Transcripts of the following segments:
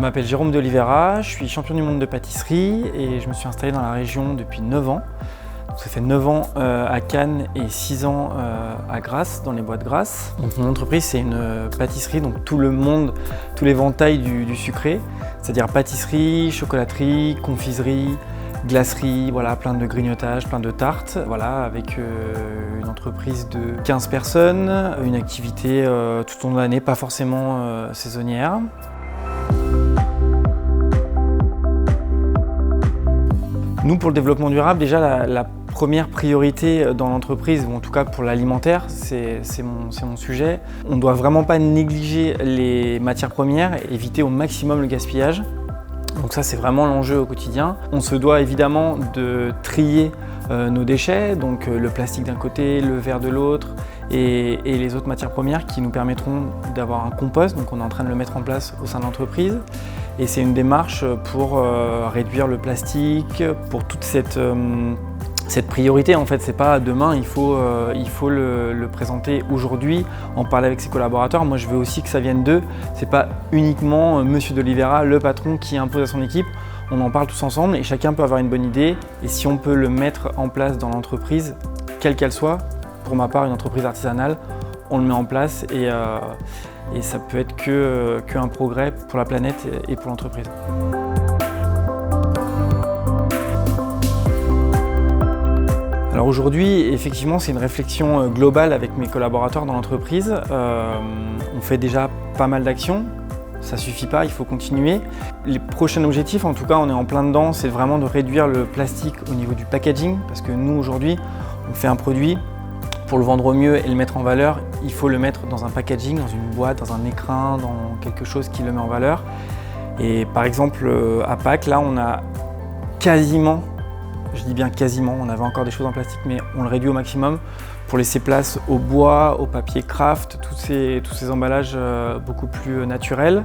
m'appelle Jérôme de Oliveira, je suis champion du monde de pâtisserie et je me suis installé dans la région depuis 9 ans. Donc ça fait 9 ans à Cannes et 6 ans à Grasse, dans les bois de Grasse. Donc mon entreprise, c'est une pâtisserie, donc tout le monde, tout l'éventail du sucré, c'est-à-dire pâtisserie, chocolaterie, confiserie, glacerie, voilà, plein de grignotages, plein de tartes, voilà, avec une entreprise de 15 personnes, une activité tout au long de l'année, pas forcément saisonnière. Nous, pour le développement durable, déjà la première priorité dans l'entreprise, ou en tout cas pour l'alimentaire, c'est mon sujet. On ne doit vraiment pas négliger les matières premières et éviter au maximum le gaspillage. Donc ça, c'est vraiment l'enjeu au quotidien. On se doit évidemment de trier nos déchets, donc le plastique d'un côté, le verre de l'autre et les autres matières premières qui nous permettront d'avoir un compost. Donc on est en train de le mettre en place au sein de l'entreprise. Et c'est une démarche pour réduire le plastique, pour toute cette priorité. En fait, c'est pas demain, il faut le présenter aujourd'hui, en parler avec ses collaborateurs. Moi, je veux aussi que ça vienne d'eux. C'est pas uniquement Monsieur de Oliveira, le patron, qui impose à son équipe. On en parle tous ensemble et chacun peut avoir une bonne idée. Et si on peut le mettre en place dans l'entreprise, quelle qu'elle soit, pour ma part, une entreprise artisanale, on le met en place et ça peut être qu'un progrès pour la planète et pour l'entreprise. Alors aujourd'hui, effectivement, c'est une réflexion globale avec mes collaborateurs dans l'entreprise. On fait déjà pas mal d'actions. Ça ne suffit pas, il faut continuer. Les prochains objectifs, en tout cas, on est en plein dedans, c'est vraiment de réduire le plastique au niveau du packaging. Parce que nous, aujourd'hui, on fait un produit. Pour le vendre au mieux et le mettre en valeur, il faut le mettre dans un packaging, dans une boîte, dans un écrin, dans quelque chose qui le met en valeur. Et par exemple, à Pâques, là, on a quasiment, je dis bien quasiment, on avait encore des choses en plastique, mais on le réduit au maximum pour laisser place au bois, au papier craft, tous ces emballages beaucoup plus naturels.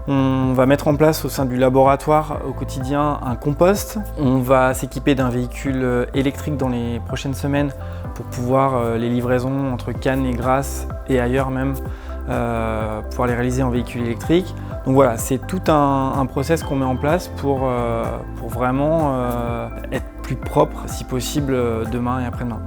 On va mettre en place au sein du laboratoire au quotidien un compost. On va s'équiper d'un véhicule électrique dans les prochaines semaines pour pouvoir les livraisons entre Cannes et Grasse et ailleurs même, pouvoir les réaliser en véhicule électrique. Donc voilà, c'est tout un process qu'on met en place pour vraiment être plus propre si possible demain et après-demain.